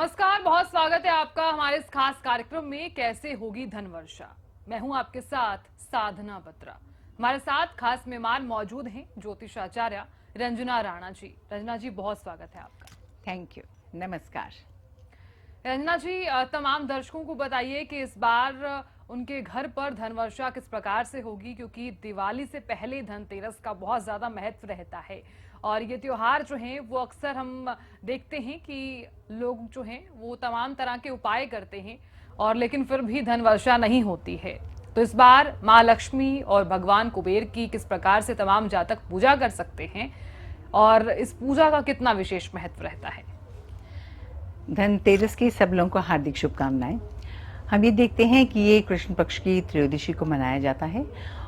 नमस्कार, बहुत स्वागत है आपका हमारे इस खास कार्यक्रम में कैसे होगी धन वर्षा। मैं हूं आपके साथ साधना बत्रा। हमारे साथ खास मेहमान मौजूद हैं ज्योतिषाचार्य रंजना राणा जी। रंजना जी, बहुत स्वागत है आपका। Thank you. नमस्कार। रंजना जी, तमाम दर्शकों को बताइए कि इस बार उनके घर पर धन वर्षा किस प्रकार से होगी, क्योंकि दिवाली से पहले धनतेरस का बहुत ज्यादा महत्व रहता है और ये त्योहार जो हैं वो अक्सर हम देखते हैं कि लोग जो हैं वो तमाम तरह के उपाय करते हैं और लेकिन फिर भी धन वर्षा नहीं होती है। तो इस बार माँ लक्ष्मी और भगवान कुबेर की किस प्रकार से तमाम जातक पूजा कर सकते हैं और इस पूजा का कितना विशेष महत्व रहता है। धनतेरस की सब लोगों को हार्दिक शुभकामनाएं। हम ये देखते हैं कि ये कृष्ण पक्ष की त्रयोदशी को मनाया जाता है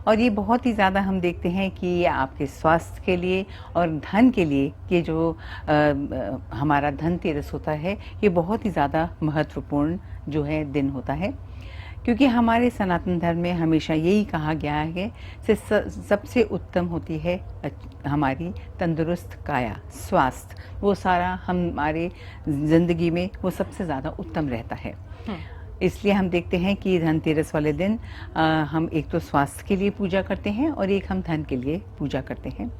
और ये बहुत ही ज़्यादा हम देखते हैं कि ये आपके स्वास्थ्य के लिए और धन के लिए ये जो हमारा धनतेरस होता है ये बहुत ही ज़्यादा महत्वपूर्ण जो है दिन होता है, क्योंकि हमारे सनातन धर्म में हमेशा यही कहा गया है कि सबसे उत्तम होती है हमारी तंदुरुस्त काया, स्वास्थ्य। वो सारा हमारे ज़िंदगी में वो सबसे ज़्यादा उत्तम रहता है। इसलिए हम देखते हैं कि धनतेरस वाले दिन हम एक तो स्वास्थ्य के लिए पूजा करते हैं और एक हम धन के लिए पूजा करते हैं।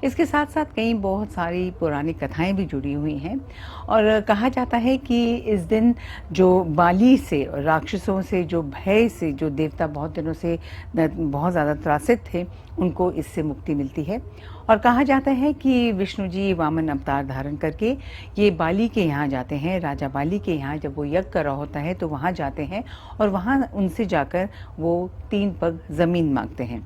इसके साथ साथ कई बहुत सारी पुरानी कथाएं भी जुड़ी हुई हैं और कहा जाता है कि इस दिन जो बाली से, राक्षसों से, जो भय से, जो देवता बहुत दिनों से बहुत ज़्यादा त्रासित थे, उनको इससे मुक्ति मिलती है। और कहा जाता है कि विष्णु जी वामन अवतार धारण करके ये बाली के यहाँ जाते हैं, राजा बाली के यहाँ जब वो यज्ञ कर रहा होता है तो वहाँ जाते हैं और वहाँ उनसे जाकर वो 3 पग ज़मीन मांगते हैं।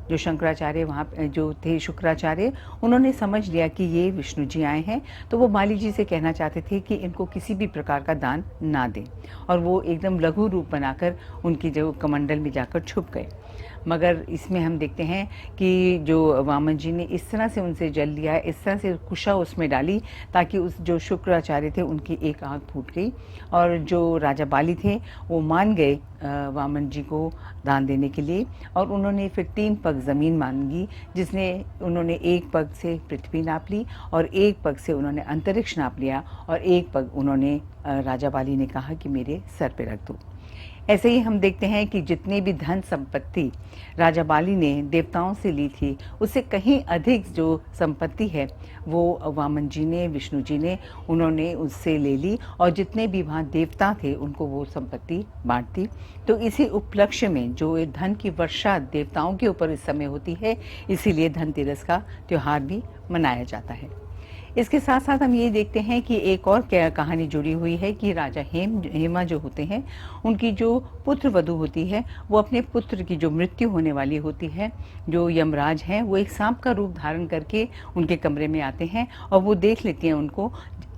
जो शंकराचार्य वहाँ जो थे, शुक्राचार्य, उन्होंने समझ लिया कि ये विष्णु जी आए हैं, तो वो बाली जी से कहना चाहते थे कि इनको किसी भी प्रकार का दान ना दें और वो एकदम लघु रूप बनाकर उनकी जो कमंडल में जाकर छुप गए। मगर इसमें हम देखते हैं कि जो वामन जी ने इस तरह से उनसे जल लिया, इस तरह से कुशा उसमें डाली ताकि उस जो शुक्राचार्य थे उनकी एक आंख फूट गई और जो राजा बाली थे वो मान गए वामन जी को दान देने के लिए और उन्होंने फिर 3 पग ज़मीन मांगी, जिसने उन्होंने एक पग से पृथ्वी नाप ली और एक पग से उन्होंने अंतरिक्ष नाप लिया और एक पग उन्होंने राजा बाली ने कहा कि मेरे सर पे रख दो। ऐसे ही हम देखते हैं कि जितनी भी धन संपत्ति राजा बाली ने देवताओं से ली थी, उससे कहीं अधिक जो संपत्ति है वो वामन जी ने, विष्णु जी ने, उन्होंने उससे ले ली और जितने भी वहाँ देवता थे उनको वो संपत्ति बांट दी। तो इसी उपलक्ष्य में जो धन की वर्षा देवताओं के ऊपर इस समय होती है, इसीलिए धनतेरस का त्यौहार भी मनाया जाता है। इसके साथ साथ हम ये देखते हैं कि एक और क्या कहानी जुड़ी हुई है कि राजा हेमा जो होते हैं, उनकी जो पुत्र वधू होती है, वो अपने पुत्र की जो मृत्यु होने वाली होती है, जो यमराज हैं, वो एक सांप का रूप धारण करके उनके कमरे में आते हैं और वो देख लेती हैं उनको।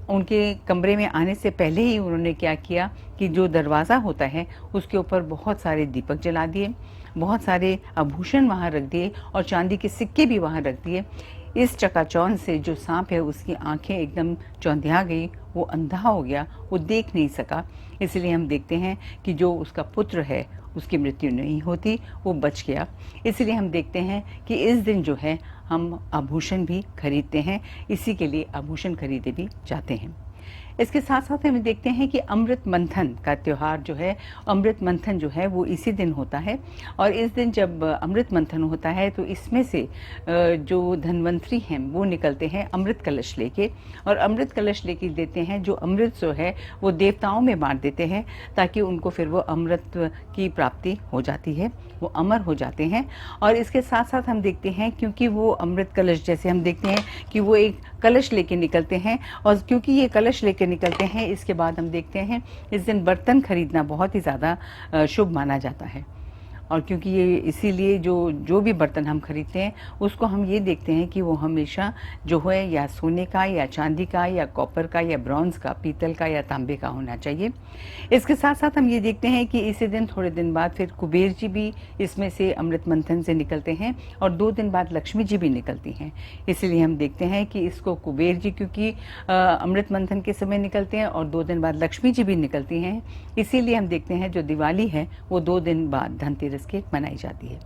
उनके कमरे में आने से पहले ही उन्होंने क्या किया कि जो दरवाज़ा होता है उसके ऊपर बहुत सारे दीपक जला दिए, बहुत सारे आभूषण वहाँ रख दिए और चांदी के सिक्के भी वहाँ रख दिए। इस चकाचौंध से जो सांप है उसकी आंखें एकदम चौंधिया गई, वो अंधा हो गया, वो देख नहीं सका। इसलिए हम देखते हैं कि जो उसका पुत्र है उसकी मृत्यु नहीं होती, वो बच गया। इसलिए हम देखते हैं कि इस दिन जो है हम आभूषण भी खरीदते हैं, इसी के लिए आभूषण खरीदे भी जाते हैं। इसके साथ साथ हम देखते हैं कि अमृत मंथन का त्यौहार जो है, अमृत मंथन जो है वो इसी दिन होता है और इस दिन जब अमृत मंथन होता है तो इसमें से जो धनवंतरी हैं वो निकलते हैं अमृत कलश लेके और अमृत कलश लेके देते हैं। जो अमृत जो है वो देवताओं में बांट देते हैं ताकि उनको फिर वो अमृत की प्राप्ति हो जाती है, वो अमर हो जाते हैं। और इसके साथ साथ हम देखते हैं क्योंकि वो अमृत कलश, जैसे हम देखते हैं कि वो एक कलश लेके निकलते हैं और क्योंकि ये कलश लेके निकलते हैं, इसके बाद हम देखते हैं इस दिन बर्तन खरीदना बहुत ही ज़्यादा शुभ माना जाता है। और क्योंकि ये इसीलिए जो भी बर्तन हम खरीदते हैं उसको हम ये देखते हैं कि वो हमेशा जो है या सोने का या चांदी का या कॉपर का या ब्रॉन्ज का, पीतल का या तांबे का होना चाहिए। इसके साथ साथ हम ये देखते हैं कि इसी दिन थोड़े दिन बाद फिर कुबेर जी भी इसमें से अमृत मंथन से निकलते हैं और 2 दिन बाद लक्ष्मी जी भी निकलती हैं। इसलिए हम देखते हैं कि इसको कुबेर जी क्योंकि अमृत मंथन के समय निकलते हैं और 2 दिन बाद लक्ष्मी जी भी निकलती हैं, इसीलिए हम देखते हैं जो दिवाली है वो 2 दिन बाद धनतेरस के मनाई जाती है।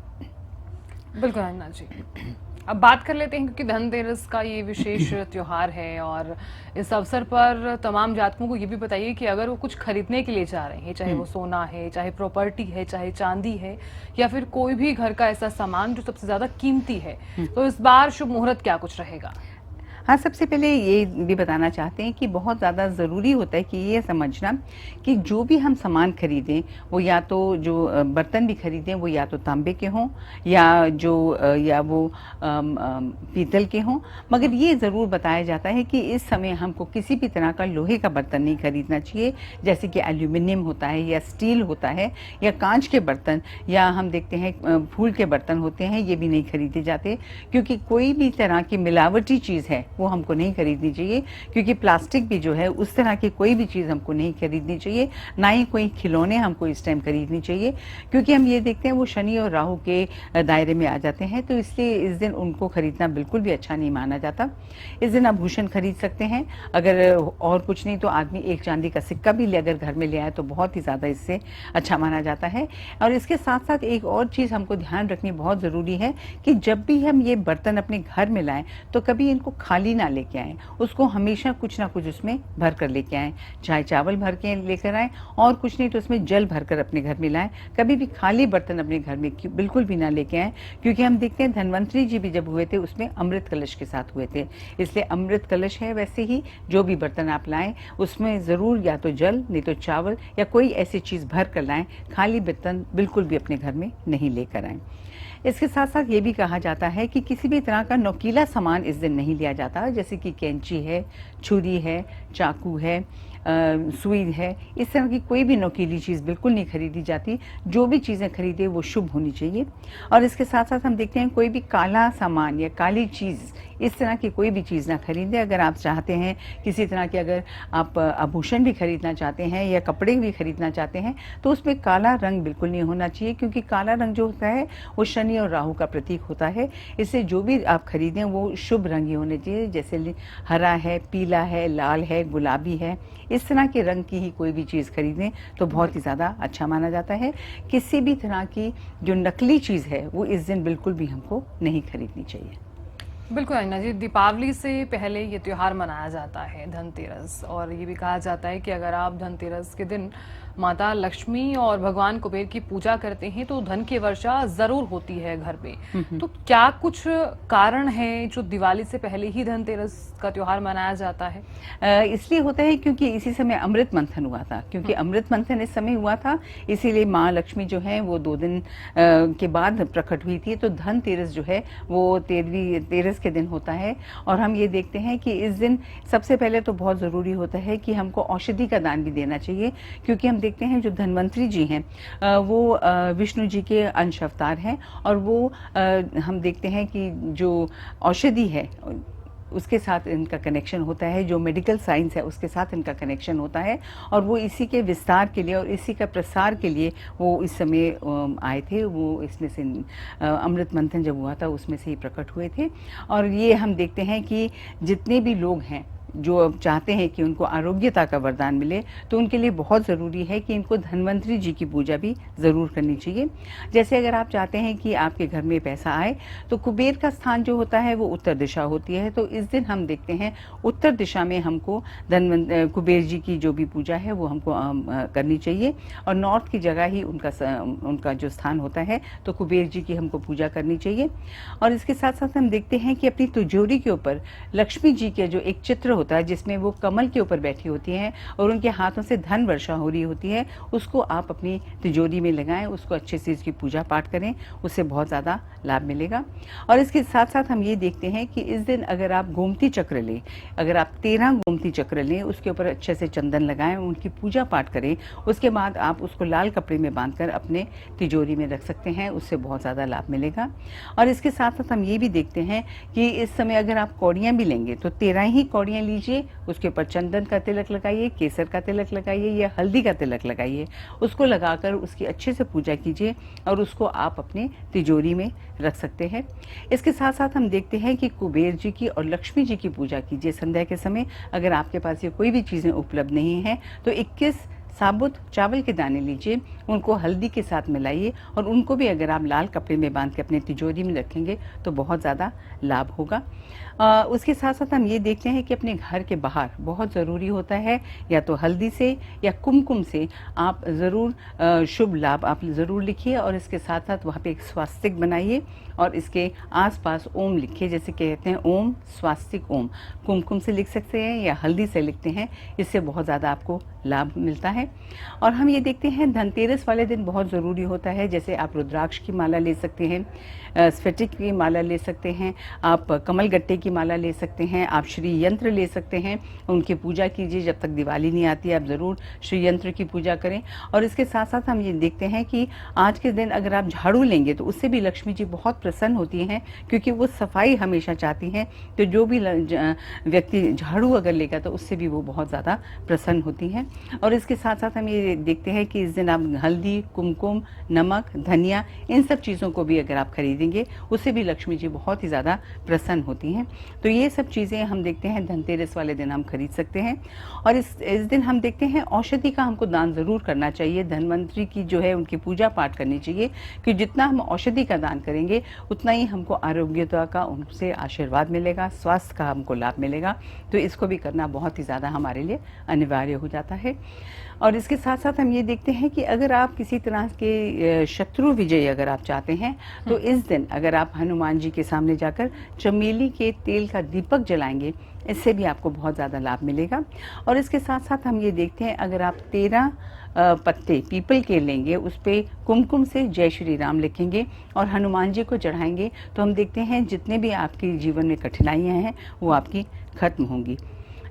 बिल्कुल रंजना जी। अब बात कर लेते हैं, क्योंकि धनतेरस का ये विशेष त्योहार है और इस अवसर पर तमाम जातकों को ये भी बताइए कि अगर वो कुछ खरीदने के लिए जा रहे हैं, चाहे वो सोना है, चाहे प्रॉपर्टी है, चाहे चांदी है, या फिर कोई भी घर का ऐसा सामान जो सबसे ज्यादा कीमती है, तो इस बार शुभ मुहूर्त क्या कुछ रहेगा? हाँ, सबसे पहले ये भी बताना चाहते हैं कि बहुत ज़्यादा ज़रूरी होता है कि ये समझना कि जो भी हम सामान खरीदें, वो या तो जो बर्तन भी खरीदें वो या तो तांबे के हों या वो पीतल के हों, मगर ये ज़रूर बताया जाता है कि इस समय हमको किसी भी तरह का लोहे का बर्तन नहीं खरीदना चाहिए, जैसे कि एल्यूमिनियम होता है या स्टील होता है या कांच के बर्तन, या हम देखते हैं फूल के बर्तन होते हैं, ये भी नहीं खरीदे जाते, क्योंकि कोई भी तरह की मिलावटी चीज़ है वो हमको नहीं खरीदनी चाहिए। क्योंकि प्लास्टिक भी जो है उस तरह की कोई भी चीज़ हमको नहीं खरीदनी चाहिए, ना ही कोई खिलौने हमको इस टाइम खरीदनी चाहिए, क्योंकि हम ये देखते हैं वो शनि और राहु के दायरे में आ जाते हैं, तो इसलिए इस दिन उनको खरीदना बिल्कुल भी अच्छा नहीं माना जाता। इस दिन आभूषण खरीद सकते हैं, अगर और कुछ नहीं तो आदमी एक चांदी का सिक्का भी ले अगर घर में ले आए तो बहुत ही ज़्यादा इससे अच्छा माना जाता है। और इसके साथ साथ एक और चीज़ हमको ध्यान रखनी बहुत ज़रूरी है कि जब भी हम ये बर्तन अपने घर में लाएं तो कभी इनको खाली ना लेके आएं, उसको हमेशा कुछ ना कुछ उसमें भर कर लेके आएं, चाहे चावल भर के लेकर आएं और कुछ नहीं तो उसमें जल भरकर अपने घर में लाएं। कभी भी खाली बर्तन अपने घर में बिल्कुल भी ना लेके आएं, क्योंकि हम देखते हैं धन्वंतरी जी भी जब हुए थे उसमें अमृत कलश के साथ हुए थे, इसलिए अमृत कलश है, वैसे ही जो भी बर्तन आप लाएं उसमें ज़रूर या तो जल नहीं तो चावल या कोई ऐसी चीज़ भर कर लाएं, खाली बर्तन बिल्कुल भी अपने घर में नहीं लेकर आएं। इसके साथ साथ ये भी कहा जाता है कि किसी भी तरह का नोकीला सामान इस दिन नहीं लिया जाता, जैसे कि कैंची है, छुरी है, चाकू है, सुई है, इस तरह की कोई भी नोकीली चीज़ बिल्कुल नहीं खरीदी जाती। जो भी चीज़ें खरीदे वो शुभ होनी चाहिए। और इसके साथ साथ हम देखते हैं कोई भी काला सामान या काली चीज़, इस तरह की कोई भी चीज़ ना खरीदें। अगर आप चाहते हैं किसी तरह के, अगर आप आभूषण भी खरीदना चाहते हैं या कपड़े भी खरीदना चाहते हैं तो उसमें काला रंग बिल्कुल नहीं होना चाहिए, क्योंकि काला रंग जो होता है वो शनि और राहु का प्रतीक होता है। इससे जो भी आप खरीदें वो शुभ रंग ही होने चाहिए, जैसे हरा है, पीला है, लाल है, गुलाबी है, इस तरह के रंग की ही कोई भी चीज़ खरीदें तो बहुत ही ज़्यादा अच्छा माना जाता है। किसी भी तरह की जो नकली चीज़ है वो इस दिन बिल्कुल भी हमको नहीं खरीदनी चाहिए। बिल्कुल अन्ना जी, दीपावली से पहले ये त्योहार मनाया जाता है धनतेरस, और ये भी कहा जाता है कि अगर आप धनतेरस के दिन माता लक्ष्मी और भगवान कुबेर की पूजा करते हैं तो धन की वर्षा जरूर होती है घर में। तो क्या कुछ कारण है जो दिवाली से पहले ही धनतेरस का त्योहार मनाया जाता है? इसलिए होता है क्योंकि इसी समय अमृत मंथन हुआ था, क्योंकि अमृत मंथन इस समय हुआ था, इसीलिए माँ लक्ष्मी जो है वो 2 दिन के बाद प्रकट हुई थी। तो धनतेरस जो है वो तेरस के दिन होता है। और हम ये देखते हैं कि इस दिन सबसे पहले तो बहुत ज़रूरी होता है कि हमको औषधि का दान भी देना चाहिए, क्योंकि हम देखते हैं जो धन्वंतरी जी हैं वो विष्णु जी के अंश अवतार हैं, और वो हम देखते हैं कि जो औषधि है उसके साथ इनका कनेक्शन होता है, जो मेडिकल साइंस है उसके साथ इनका कनेक्शन होता है, और वो इसी के विस्तार के लिए और इसी का प्रसार के लिए वो इस समय आए थे। वो इसमें से अमृत मंथन जब हुआ था उसमें से ही प्रकट हुए थे। और ये हम देखते हैं कि जितने भी लोग हैं जो चाहते हैं कि उनको आरोग्यता का वरदान मिले तो उनके लिए बहुत ज़रूरी है कि इनको धन्वंतरी जी की पूजा भी ज़रूर करनी चाहिए। जैसे अगर आप चाहते हैं कि आपके घर में पैसा आए तो कुबेर का स्थान जो होता है वो उत्तर दिशा होती है, तो इस दिन हम देखते हैं उत्तर दिशा में हमको कुबेर जी की जो भी पूजा है वो हमको करनी चाहिए, और नॉर्थ की जगह ही उनका जो स्थान होता है तो कुबेर जी की हमको पूजा करनी चाहिए। और इसके साथ साथ हम देखते हैं कि अपनी तिजोरी के ऊपर लक्ष्मी जी के जो एक चित्र होता है जिसमें वो कमल के ऊपर बैठी होती हैं और उनके हाथों से धन वर्षा हो रही होती है, उसको आप अपनी तिजोरी में लगाएं, उसको अच्छे से इसकी पूजा पाठ करें, उससे बहुत ज़्यादा लाभ मिलेगा। और इसके साथ साथ हम ये देखते हैं कि इस दिन अगर आप गोमती चक्र लें, अगर आप 13 गोमती चक्र लें, उसके ऊपर अच्छे से चंदन लगाएं, उनकी पूजा पाठ करें, उसके बाद आप उसको लाल कपड़े में बांधकर अपने तिजोरी में रख सकते हैं, उससे बहुत ज़्यादा लाभ मिलेगा। और इसके साथ साथ हम ये भी देखते हैं कि इस समय अगर आप कौड़ियाँ भी लेंगे तो 13 ही कौड़ियाँ लीजिए, उसके ऊपर चंदन का तिलक लगाइए, केसर का तिलक लगाइए या हल्दी का तिलक लगाइए, उसको लगाकर उसकी अच्छे से पूजा कीजिए और उसको आप अपने तिजोरी में रख सकते हैं। इसके साथ साथ हम देखते हैं कि कुबेर जी की और लक्ष्मी जी की पूजा कीजिए संध्या के समय। अगर आपके पास ये कोई भी चीज़ें उपलब्ध नहीं हैं तो 21 साबुत चावल के दाने लीजिए, उनको हल्दी के साथ मिलाइए और उनको भी अगर आप लाल कपड़े में बांध के अपने तिजोरी में रखेंगे तो बहुत ज़्यादा लाभ होगा। उसके साथ साथ हम ये देखते हैं कि अपने घर के बाहर बहुत ज़रूरी होता है या तो हल्दी से या कुमकुम से आप ज़रूर शुभ लाभ आप ज़रूर लिखिए और इसके साथ साथ वहाँ पे एक स्वास्तिक बनाइए और इसके आसपास ओम लिखिए, जैसे कहते हैं ओम स्वास्तिक ओम। कुमकुम से लिख सकते हैं या हल्दी से लिखते हैं, इससे बहुत ज़्यादा आपको लाभ मिलता है। और हम ये देखते हैं धनतेरस वाले दिन बहुत ज़रूरी होता है, जैसे आप रुद्राक्ष की माला ले सकते हैं, स्फटिक की माला ले सकते हैं, आप कमल गट्टे की माला ले सकते हैं, आप श्री यंत्र ले सकते हैं, उनकी पूजा कीजिए। जब तक दिवाली नहीं आती आप ज़रूर श्री यंत्र की पूजा करें। और इसके साथ साथ हम ये देखते हैं कि आज के दिन अगर आप झाड़ू लेंगे तो उससे भी लक्ष्मी जी बहुत प्रसन्न होती हैं, क्योंकि वो सफाई हमेशा चाहती हैं। तो जो भी व्यक्ति झाड़ू अगर लेगा तो उससे भी वो बहुत ज़्यादा प्रसन्न होती हैं। और इसके साथ साथ हम ये देखते हैं कि इस दिन आप हल्दी, कुमकुम, नमक, धनिया, इन सब चीज़ों को भी अगर आप खरीदेंगे उससे भी लक्ष्मी जी बहुत ही ज़्यादा प्रसन्न होती हैं। तो ये सब चीज़ें हम देखते हैं धनतेरस वाले दिन हम खरीद सकते हैं। और इस दिन हम देखते हैं औषधि का हमको दान ज़रूर करना चाहिए। धन्वंतरी की जो है उनकी पूजा पाठ करनी चाहिए, कि जितना हम औषधि का दान करेंगे उतना ही हमको आरोग्यता का उनसे आशीर्वाद मिलेगा, स्वास्थ्य का हमको लाभ मिलेगा। तो इसको भी करना बहुत ही ज़्यादा हमारे लिए अनिवार्य हो जाता है। और इसके साथ साथ हम ये देखते हैं कि अगर आप किसी तरह के शत्रु विजय अगर आप चाहते हैं तो इस दिन अगर आप हनुमान जी के सामने जाकर चमेली के तेल का दीपक जलाएंगे, इससे भी आपको बहुत ज़्यादा लाभ मिलेगा। और इसके साथ साथ हम ये देखते हैं अगर आप 13 पत्ते पीपल के लेंगे, उस पर कुमकुम से जय श्री राम लिखेंगे और हनुमान जी को चढ़ाएंगे, तो हम देखते हैं जितने भी आपके जीवन में कठिनाइयाँ हैं वो आपकी खत्म होंगी।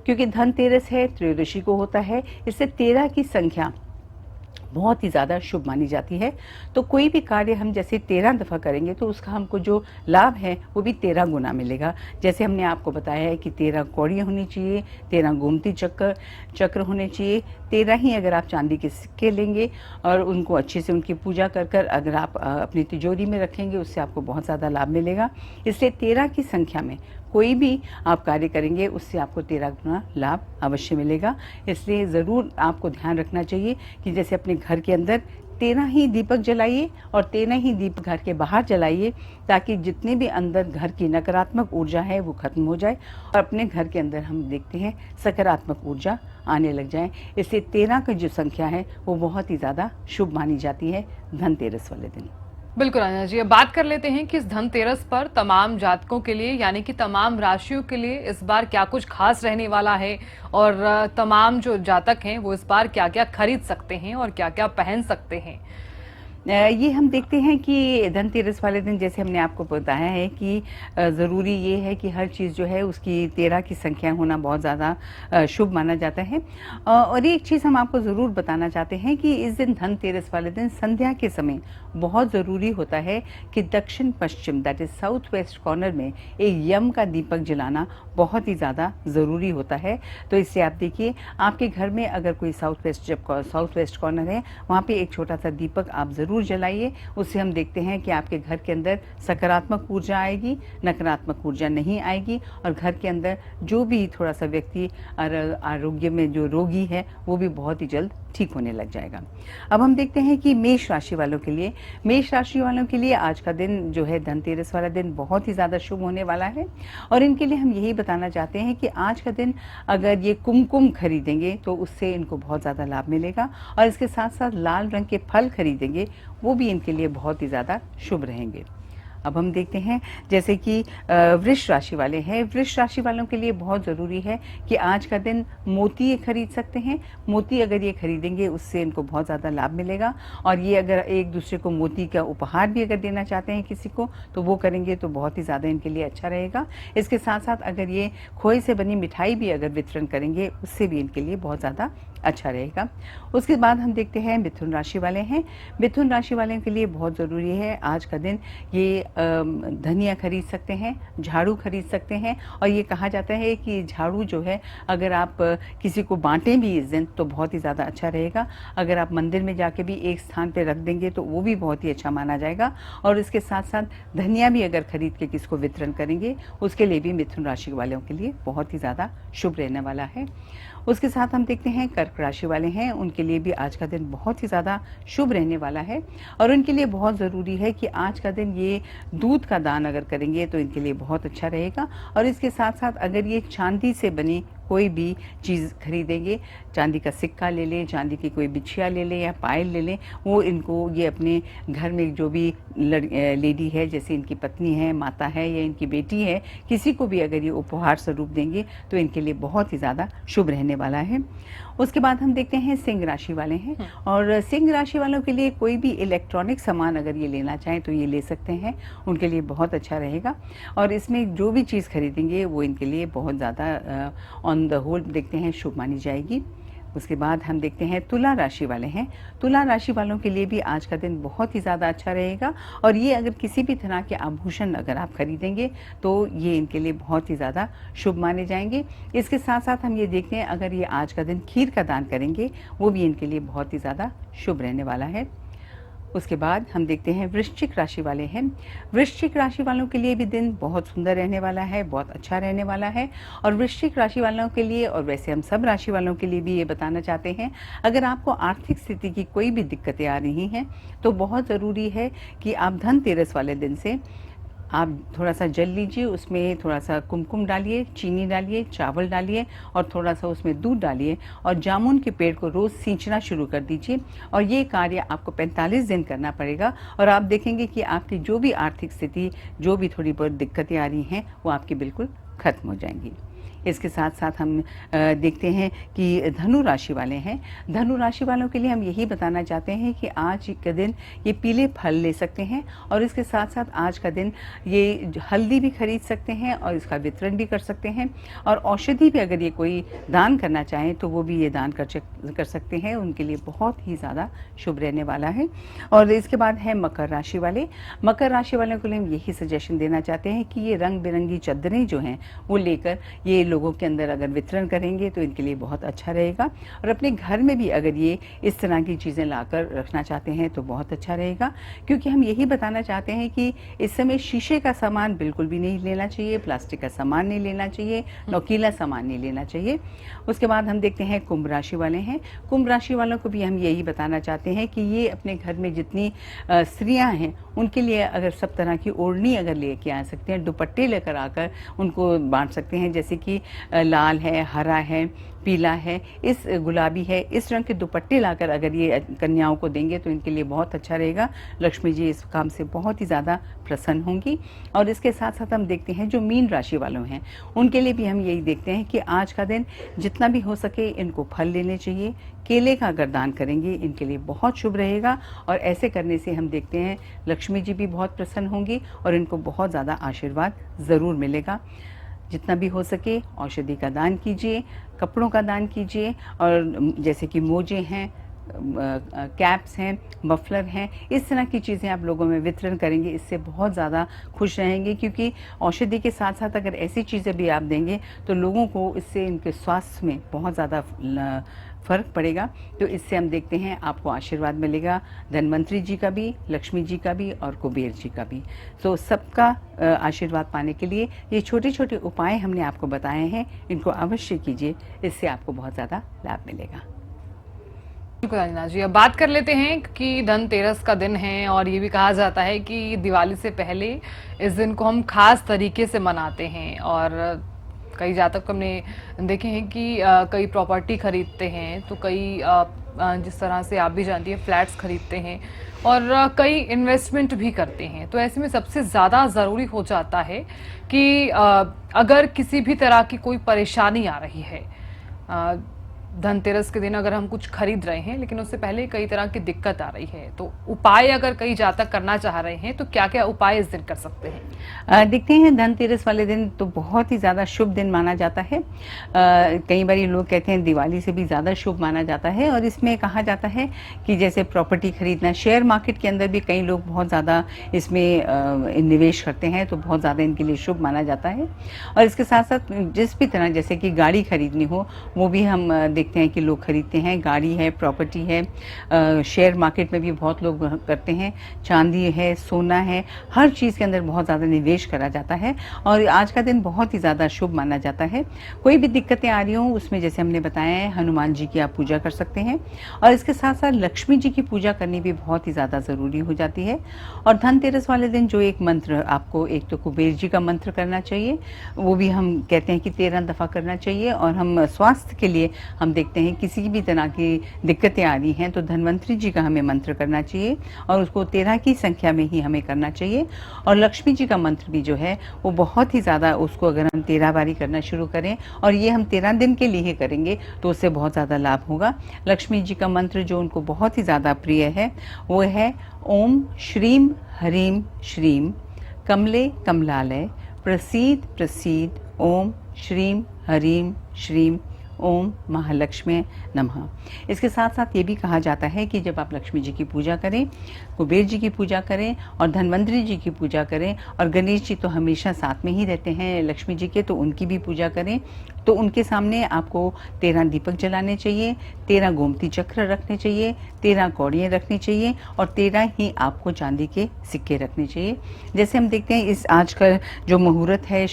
क्योंकि धनतेरस है, त्रयोदशी को होता है, इससे 13 की संख्या बहुत ही ज़्यादा शुभ मानी जाती है। तो कोई भी कार्य हम जैसे 13 दफ़ा करेंगे तो उसका हमको जो लाभ है वो भी 13 गुना मिलेगा। जैसे हमने आपको बताया है कि 13 कौड़ियाँ होनी चाहिए, 13 गोमती चक्र होने चाहिए, 13 ही अगर आप चांदी के सिक्के लेंगे और उनको अच्छे से उनकी पूजा कर कर अगर आप अपनी तिजोरी में रखेंगे, उससे आपको बहुत ज़्यादा लाभ मिलेगा। इसलिए 13 की संख्या में कोई भी आप कार्य करेंगे उससे आपको 13 गुना लाभ अवश्य मिलेगा। इसलिए ज़रूर आपको ध्यान रखना चाहिए कि जैसे अपने घर के अंदर 13 ही दीपक जलाइए और 13 ही दीप घर के बाहर जलाइए, ताकि जितने भी अंदर घर की नकारात्मक ऊर्जा है वो खत्म हो जाए और अपने घर के अंदर हम देखते हैं सकारात्मक ऊर्जा आने लग जाए। इसलिए 13 की जो संख्या है वो बहुत ही ज़्यादा शुभ मानी जाती है धनतेरस वाले दिन। बिल्कुल आन्या जी, अब बात कर लेते हैं कि इस धनतेरस पर तमाम जातकों के लिए यानी कि तमाम राशियों के लिए इस बार क्या कुछ खास रहने वाला है और तमाम जो जातक हैं वो इस बार क्या क्या खरीद सकते हैं और क्या क्या पहन सकते हैं। ये हम देखते हैं कि धनतेरस वाले दिन जैसे हमने आपको बताया है कि ज़रूरी ये है कि हर चीज़ जो है उसकी 13 की संख्या होना बहुत ज़्यादा शुभ माना जाता है। और एक चीज़ हम आपको ज़रूर बताना चाहते हैं कि इस दिन धनतेरस वाले दिन संध्या के समय बहुत ज़रूरी होता है कि दक्षिण पश्चिम that is south west corner में एक यम का दीपक जलाना बहुत ही ज़्यादा ज़रूरी होता है। तो इससे आप देखिए आपके घर में अगर कोई साउथ वेस्ट कॉर्नर है, वहाँ पे एक छोटा सा दीपक आप ज़रूर जलाइए। उससे हम देखते हैं कि आपके घर के अंदर सकारात्मक ऊर्जा आएगी, नकारात्मक ऊर्जा नहीं आएगी और घर के अंदर जो भी थोड़ा सा व्यक्ति आरोग्य में जो रोगी है वो भी बहुत ही जल्द ठीक होने लग जाएगा। अब हम देखते हैं कि मेष राशि वालों के लिए आज का दिन जो है धनतेरस वाला दिन बहुत ही ज़्यादा शुभ होने वाला है। और इनके लिए हम यही बताना चाहते हैं कि आज का दिन अगर ये कुमकुम खरीदेंगे तो उससे इनको बहुत ज़्यादा लाभ मिलेगा और इसके साथ साथ लाल रंग के फल खरीदेंगे वो भी इनके लिए बहुत ही ज़्यादा शुभ रहेंगे। अब हम देखते हैं जैसे कि वृष राशि वाले हैं, वृष राशि वालों के लिए बहुत ज़रूरी है कि आज का दिन मोती खरीद सकते हैं। मोती अगर ये खरीदेंगे उससे इनको बहुत ज़्यादा लाभ मिलेगा और ये अगर एक दूसरे को मोती का उपहार भी अगर देना चाहते हैं किसी को तो वो करेंगे तो बहुत ही ज़्यादा इनके लिए अच्छा रहेगा। इसके साथ साथ अगर ये खोए से बनी मिठाई भी अगर वितरण करेंगे उससे भी इनके लिए बहुत ज़्यादा अच्छा रहेगा। उसके बाद हम देखते हैं मिथुन राशि वाले हैं। मिथुन राशि वाले के लिए बहुत ज़रूरी है आज का दिन ये धनिया खरीद सकते हैं, झाड़ू खरीद सकते हैं और ये कहा जाता है कि झाड़ू जो है अगर आप किसी को बांटें भी इस दिन तो बहुत ही ज़्यादा अच्छा रहेगा। अगर आप मंदिर में जाके भी एक स्थान पे रख देंगे तो वो भी बहुत ही अच्छा माना जाएगा और इसके साथ साथ धनिया भी अगर खरीद के किसको वितरण करेंगे उसके लिए भी मिथुन राशि वालों के लिए बहुत ही ज़्यादा शुभ रहने वाला है। उसके साथ हम देखते हैं कर्क कर्क राशि वाले हैं उनके लिए भी आज का दिन बहुत ही ज़्यादा शुभ रहने वाला है और उनके लिए बहुत ज़रूरी है कि आज का दिन ये दूध का दान अगर करेंगे तो इनके लिए बहुत अच्छा रहेगा। और इसके साथ साथ अगर ये चांदी से बनी कोई भी चीज़ खरीदेंगे, चांदी का सिक्का ले लें, चांदी की कोई बिछिया ले लें या पायल ले लें, वो इनको ये अपने घर में जो भी लेडी है, जैसे इनकी पत्नी है, माता है या इनकी बेटी है, किसी को भी अगर ये उपहार स्वरूप देंगे तो इनके लिए बहुत ही ज़्यादा शुभ रहने वाला है। उसके बाद हम देखते हैं सिंह राशि वाले हैं और सिंह राशि वालों के लिए कोई भी इलेक्ट्रॉनिक सामान अगर ये लेना चाहें तो ये ले सकते हैं, उनके लिए बहुत अच्छा रहेगा। और इसमें जो भी चीज़ खरीदेंगे वो इनके लिए बहुत ज़्यादा ऑन द होल देखते हैं शुभ मानी जाएगी। उसके बाद हम देखते हैं तुला राशि वाले हैं। तुला राशि वालों के लिए भी आज का दिन बहुत ही ज़्यादा अच्छा रहेगा और ये अगर किसी भी तरह के आभूषण अगर आप खरीदेंगे तो ये इनके लिए बहुत ही ज़्यादा शुभ माने जाएंगे। इसके साथ साथ हम ये देखते हैं अगर ये आज का दिन खीर का दान करेंगे वो भी इनके लिए बहुत ही ज़्यादा शुभ रहने वाला है। उसके बाद हम देखते हैं वृश्चिक राशि वाले हैं। वृश्चिक राशि वालों के लिए भी दिन बहुत सुंदर रहने वाला है, बहुत अच्छा रहने वाला है। और वृश्चिक राशि वालों के लिए और वैसे हम सब राशि वालों के लिए भी ये बताना चाहते हैं, अगर आपको आर्थिक स्थिति की कोई भी दिक्कतें आ रही हैं तो बहुत ज़रूरी है कि आप धनतेरस वाले दिन से आप थोड़ा सा जल लीजिए, उसमें थोड़ा सा कुमकुम डालिए, चीनी डालिए, चावल डालिए और थोड़ा सा उसमें दूध डालिए और जामुन के पेड़ को रोज़ सींचना शुरू कर दीजिए। और ये कार्य आपको 45 दिन करना पड़ेगा और आप देखेंगे कि आपकी जो भी आर्थिक स्थिति, जो भी थोड़ी बहुत दिक्कतें आ रही हैं वो आपकी बिल्कुल खत्म हो जाएंगी। इसके साथ साथ हम देखते हैं कि धनु राशि वाले हैं। धनु राशि वालों के लिए हम यही बताना चाहते हैं कि आज के दिन ये पीले फल ले सकते हैं और इसके साथ साथ आज का दिन ये हल्दी भी खरीद सकते हैं और इसका वितरण भी कर सकते हैं। और औषधि भी अगर ये कोई दान करना चाहें तो वो भी ये दान कर सकते हैं, उनके लिए बहुत ही ज़्यादा शुभ रहने वाला है। और इसके बाद है मकर राशि वाले। मकर राशि वालों के लिए हम यही सजेशन देना चाहते हैं कि ये रंग बिरंगी चादरें जो हैं वो लेकर ये लोगों के अंदर अगर वितरण करेंगे तो इनके लिए बहुत अच्छा रहेगा। और अपने घर में भी अगर ये इस तरह की चीज़ें लाकर रखना चाहते हैं तो बहुत अच्छा रहेगा, क्योंकि हम यही बताना चाहते हैं कि इस समय शीशे का सामान बिल्कुल भी नहीं लेना चाहिए, प्लास्टिक का सामान नहीं लेना चाहिए, नोकीला सामान नहीं लेना चाहिए। उसके बाद हम देखते हैं कुंभ राशि वाले हैं। कुंभ राशि वालों को भी हम यही बताना चाहते हैं कि ये अपने घर में जितनी स्त्रियां हैं उनके लिए अगर सब तरह की ओढ़नी अगर लेके आ सकते हैं, दुपट्टे लेकर आकर उनको बांट सकते हैं, जैसे कि लाल है, हरा है, पीला है, इस गुलाबी है, इस रंग के दुपट्टे लाकर अगर ये कन्याओं को देंगे तो इनके लिए बहुत अच्छा रहेगा। लक्ष्मी जी इस काम से बहुत ही ज़्यादा प्रसन्न होंगी। और इसके साथ साथ हम देखते हैं जो मीन राशि वालों हैं उनके लिए भी हम यही देखते हैं कि आज का दिन जितना भी हो सके इनको फल लेने चाहिए। केले का अगर दान करेंगे इनके लिए बहुत शुभ रहेगा और ऐसे करने से हम देखते हैं लक्ष्मी जी भी बहुत प्रसन्न होंगी और इनको बहुत ज़्यादा आशीर्वाद ज़रूर मिलेगा। जितना भी हो सके औषधि का दान कीजिए, कपड़ों का दान कीजिए और जैसे कि मोजे हैं, कैप्स हैं, मफलर हैं, इस तरह की चीज़ें आप लोगों में वितरण करेंगे, इससे बहुत ज़्यादा खुश रहेंगे। क्योंकि औषधि के साथ साथ अगर ऐसी चीज़ें भी आप देंगे तो लोगों को इससे इनके स्वास्थ्य में बहुत ज़्यादा फ़र्क पड़ेगा। तो इससे हम देखते हैं आपको आशीर्वाद मिलेगा धनवंतरी जी का भी, लक्ष्मी जी का भी और कुबेर जी का भी। तो सबका आशीर्वाद पाने के लिए ये छोटे छोटे उपाय हमने आपको बताए हैं, इनको अवश्य कीजिए, इससे आपको बहुत ज़्यादा लाभ मिलेगा। बिल्कुल अंजना जी, अब बात कर लेते हैं कि धनतेरस का दिन है और ये भी कहा जाता है कि दिवाली से पहले इस दिन को हम खास तरीके से मनाते हैं और कई जातक हमने देखे हैं कि कई प्रॉपर्टी खरीदते हैं, तो कई जिस तरह से आप भी जानती हैं फ्लैट्स खरीदते हैं और कई इन्वेस्टमेंट भी करते हैं। तो ऐसे में सबसे ज़्यादा ज़रूरी हो जाता है कि अगर किसी भी तरह की कोई परेशानी आ रही है, धनतेरस के दिन अगर हम कुछ खरीद रहे हैं लेकिन उससे पहले कई तरह की दिक्कत आ रही है, तो उपाय अगर कई जातक करना चाह रहे हैं तो क्या क्या उपाय इस दिन कर सकते हैं? देखते हैं धनतेरस वाले दिन तो बहुत ही ज़्यादा शुभ दिन माना जाता है। कई बार लोग कहते हैं दिवाली से भी ज़्यादा शुभ माना जाता है और इसमें कहा जाता है कि जैसे प्रॉपर्टी खरीदना, शेयर मार्केट के अंदर भी कई लोग बहुत ज़्यादा इसमें निवेश करते हैं, तो बहुत ज़्यादा इनके लिए शुभ माना जाता है। और इसके साथ साथ जिस भी तरह जैसे कि गाड़ी खरीदनी हो वो भी हम देखते हैं कि लोग खरीदते हैं, गाड़ी है, प्रॉपर्टी है, शेयर मार्केट में भी बहुत लोग करते हैं, चांदी है, सोना है, हर चीज़ के अंदर बहुत ज़्यादा निवेश करा जाता है और आज का दिन बहुत ही ज़्यादा शुभ माना जाता है। कोई भी दिक्कतें आ रही हों उसमें जैसे हमने बताया है हनुमान जी की आप पूजा कर सकते हैं और इसके साथ साथ लक्ष्मी जी की पूजा करनी भी बहुत ही ज़्यादा ज़रूरी हो जाती है। और धनतेरस वाले दिन जो एक मंत्र आपको, एक तो कुबेर जी का मंत्र करना चाहिए, वो भी हम कहते हैं कि 13 दफ़ा करना चाहिए। और हम स्वास्थ्य के लिए हम देखते हैं किसी भी तरह की दिक्कतें आ रही हैं तो धन्वंतरी जी का हमें मंत्र करना चाहिए और उसको 13 की संख्या में ही हमें करना चाहिए। और लक्ष्मी जी का मंत्र भी जो है वो बहुत ही ज़्यादा, उसको अगर हम 13 बारी करना शुरू करें और ये हम 13 दिन के लिए ही करेंगे तो उससे बहुत ज़्यादा लाभ होगा। लक्ष्मी जी का मंत्र जो उनको बहुत ही ज़्यादा प्रिय है वो है ओम श्रीम ह्रीं श्रीं कमले कमलालय प्रसीद प्रसीद ओम श्रीं ह्रीं श्रीं ओम महालक्ष्मी नमः। इसके साथ साथ ये भी कहा जाता है कि जब आप लक्ष्मी जी की पूजा करें, कुबेर जी की पूजा करें और धन्वंतरी जी की पूजा करें और गणेश जी तो हमेशा साथ में ही रहते हैं लक्ष्मी जी के, तो उनकी भी पूजा करें तो उनके सामने आपको 13 दीपक जलाने चाहिए, 13 गोमती चक्र रखने चाहिए, 13 कौड़ियाँ रखनी चाहिए और 13 ही आपको चांदी के सिक्के रखने चाहिए। जैसे हम देखते हैं इस आज का जो मुहूर्त है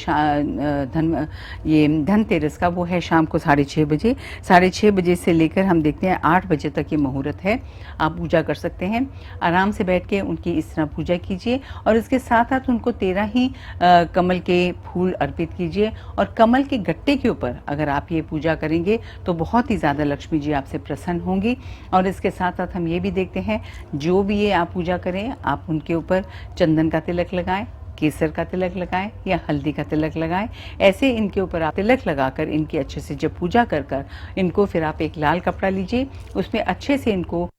धनतेरस का, वो है शाम को 6:30 बजे। 6:30 बजे से लेकर हम देखते हैं 8 बजे तक ये मुहूर्त है। आप पूजा कर सकते हैं, आराम से बैठ के उनकी इस तरह पूजा कीजिए और इसके साथ साथ उनको 13 ही कमल के फूल अर्पित कीजिए और कमल के गट्टे के ऊपर अगर आप ये पूजा करेंगे तो बहुत ही ज़्यादा लक्ष्मी जी आपसे प्रसन्न होंगी। और इसके साथ साथ हम ये भी देखते हैं जो भी ये आप पूजा करें आप उनके ऊपर चंदन का तिलक लगाएं, केसर का तिलक लगाएं या हल्दी का तिलक लगाएं। ऐसे इनके ऊपर आप तिलक लगाकर इनकी अच्छे से जब पूजा कर कर इनको फिर आप एक लाल कपड़ा लीजिए, उसमें अच्छे से इनको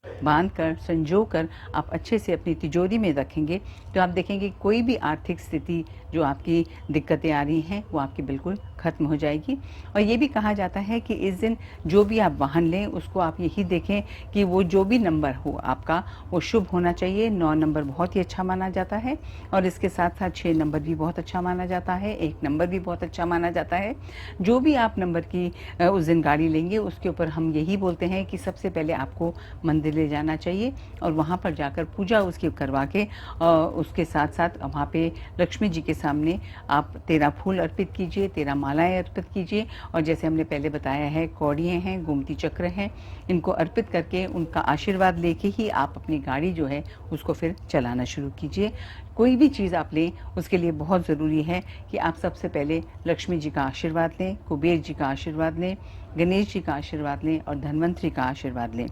बांध कर संजो कर आप अच्छे से अपनी तिजोरी में रखेंगे तो आप देखेंगे कोई भी आर्थिक स्थिति जो आपकी दिक्कतें आ रही हैं वो आपकी बिल्कुल ख़त्म हो जाएगी। और ये भी कहा जाता है कि इस दिन जो भी आप वाहन लें उसको आप यही देखें कि वो जो भी नंबर हो आपका वो शुभ होना चाहिए। 9 नंबर बहुत ही अच्छा माना जाता है और इसके साथ साथ 6 नंबर भी बहुत अच्छा माना जाता है, 1 नंबर भी बहुत अच्छा माना जाता है। जो भी आप नंबर की उस दिन गाड़ी लेंगे उसके ऊपर हम यही बोलते हैं कि सबसे पहले आपको मंदिर ले जाना चाहिए और वहाँ पर जाकर पूजा उसकी करवा के उसके साथ साथ वहाँ पे लक्ष्मी जी के सामने आप 13 फूल अर्पित कीजिए, 13 मालाएं अर्पित कीजिए और जैसे हमने पहले बताया है कौड़ियाँ हैं, गोमती चक्र हैं, इनको अर्पित करके उनका आशीर्वाद लेके ही आप अपनी गाड़ी जो है उसको फिर चलाना शुरू कीजिए। कोई भी चीज़ आप लें उसके लिए बहुत ज़रूरी है कि आप सबसे पहले लक्ष्मी जी का आशीर्वाद लें, कुबेर जी का आशीर्वाद लें, गणेश जी का आशीर्वाद लें और धन्वंतरी का आशीर्वाद लें।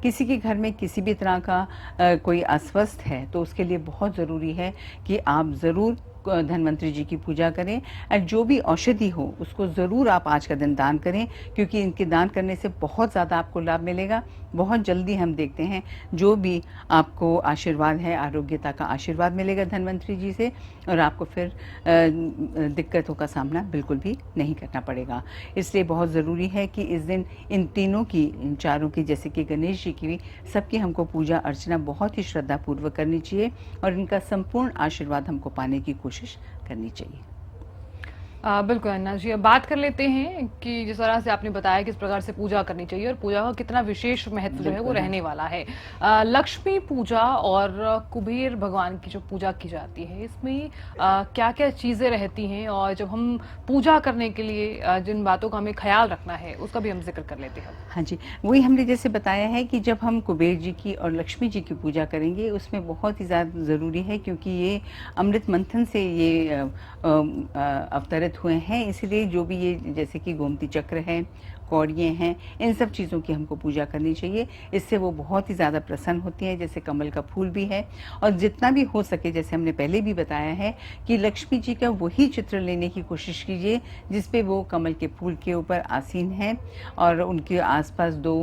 किसी के घर में किसी भी तरह का कोई अस्वस्थ है तो उसके लिए बहुत ज़रूरी है कि आप ज़रूर धन्वंतरी जी की पूजा करें और जो भी औषधि हो उसको ज़रूर आप आज का दिन दान करें क्योंकि इनके दान करने से बहुत ज़्यादा आपको लाभ मिलेगा। बहुत जल्दी हम देखते हैं जो भी आपको आशीर्वाद है, आरोग्यता का आशीर्वाद मिलेगा धन्वंतरी जी से और आपको फिर दिक्कतों का सामना बिल्कुल भी नहीं करना पड़ेगा। इसलिए बहुत ज़रूरी है कि इस दिन इन तीनों की, इन चारों की, जैसे कि गणेश जी की भी, सबकी हमको पूजा अर्चना बहुत ही श्रद्धापूर्वक करनी चाहिए और इनका संपूर्ण आशीर्वाद हमको पाने की कोशिश करनी चाहिए। बिल्कुल अन्ना जी, अब बात कर लेते हैं कि जिस तरह से आपने बताया किस प्रकार से पूजा करनी चाहिए और पूजा का कितना विशेष महत्व जो है वो रहने वाला है। लक्ष्मी पूजा और कुबेर भगवान की जो पूजा की जाती है इसमें क्या क्या चीज़ें रहती हैं और जब हम पूजा करने के लिए जिन बातों का हमें ख्याल रखना है उसका भी हम जिक्र कर लेते हैं। हाँ जी, वही हमने जैसे बताया है कि जब हम कुबेर जी की और लक्ष्मी जी की पूजा करेंगे उसमें बहुत ही ज़्यादा ज़रूरी है क्योंकि ये अमृत मंथन से ये अवतरित हुए हैं, इसलिए जो भी ये जैसे कि गोमती चक्र है, कौड़ियाँ हैं, इन सब चीज़ों की हमको पूजा करनी चाहिए। इससे वो बहुत ही ज़्यादा प्रसन्न होती हैं। जैसे कमल का फूल भी है और जितना भी हो सके, जैसे हमने पहले भी बताया है कि लक्ष्मी जी का वही चित्र लेने की कोशिश कीजिए जिस पे वो कमल के फूल के ऊपर आसीन हैं और उनके आसपास 2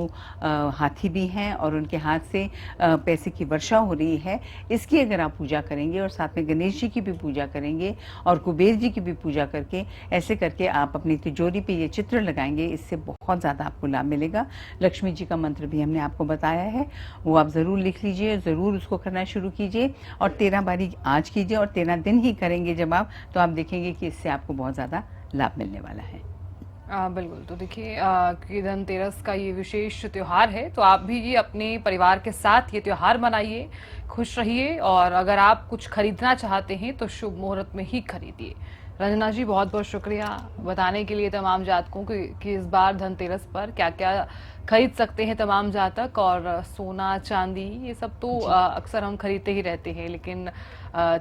हाथी भी हैं और उनके हाथ से पैसे की वर्षा हो रही है। इसकी अगर आप पूजा करेंगे और साथ में गणेश जी की भी पूजा करेंगे और कुबेर जी की भी पूजा करके, ऐसे करके आप अपनी तिजोरी पे ये चित्र लगाएंगे, इससे बहुत ज़्यादा आपको लाभ मिलेगा। लक्ष्मी जी का मंत्र भी हमने आपको बताया है, वो आप ज़रूर लिख लीजिए, ज़रूर उसको करना शुरू कीजिए और 13 बारी आज कीजिए और 13 दिन ही करेंगे जब आप, तो आप देखेंगे कि इससे आपको बहुत ज़्यादा लाभ मिलने वाला है। बिल्कुल। तो देखिए कि धनतेरस का ये विशेष त्योहार है, तो आप भी ये अपने परिवार के साथ ये त्योहार मनाइए, खुश रहिए और अगर आप कुछ खरीदना चाहते हैं तो शुभ मुहूर्त में ही खरीदिए। रंजना जी, बहुत बहुत शुक्रिया बताने के लिए तमाम जातकों कि इस बार धनतेरस पर क्या क्या खरीद सकते हैं तमाम जातक। और सोना चांदी ये सब तो जी। अक्सर हम खरीदते ही रहते हैं, लेकिन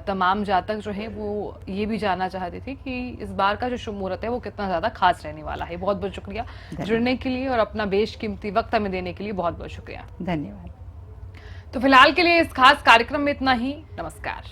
तमाम जातक जो है वो ये भी जानना चाहते थे कि इस बार का जो शुभ मुहूर्त है वो कितना ज्यादा खास रहने वाला है। बहुत बहुत शुक्रिया जुड़ने के लिए और अपना बेशकीमती वक्त हमें देने के लिए बहुत बहुत शुक्रिया। धन्यवाद। तो फिलहाल के लिए इस खास कार्यक्रम में इतना ही। नमस्कार।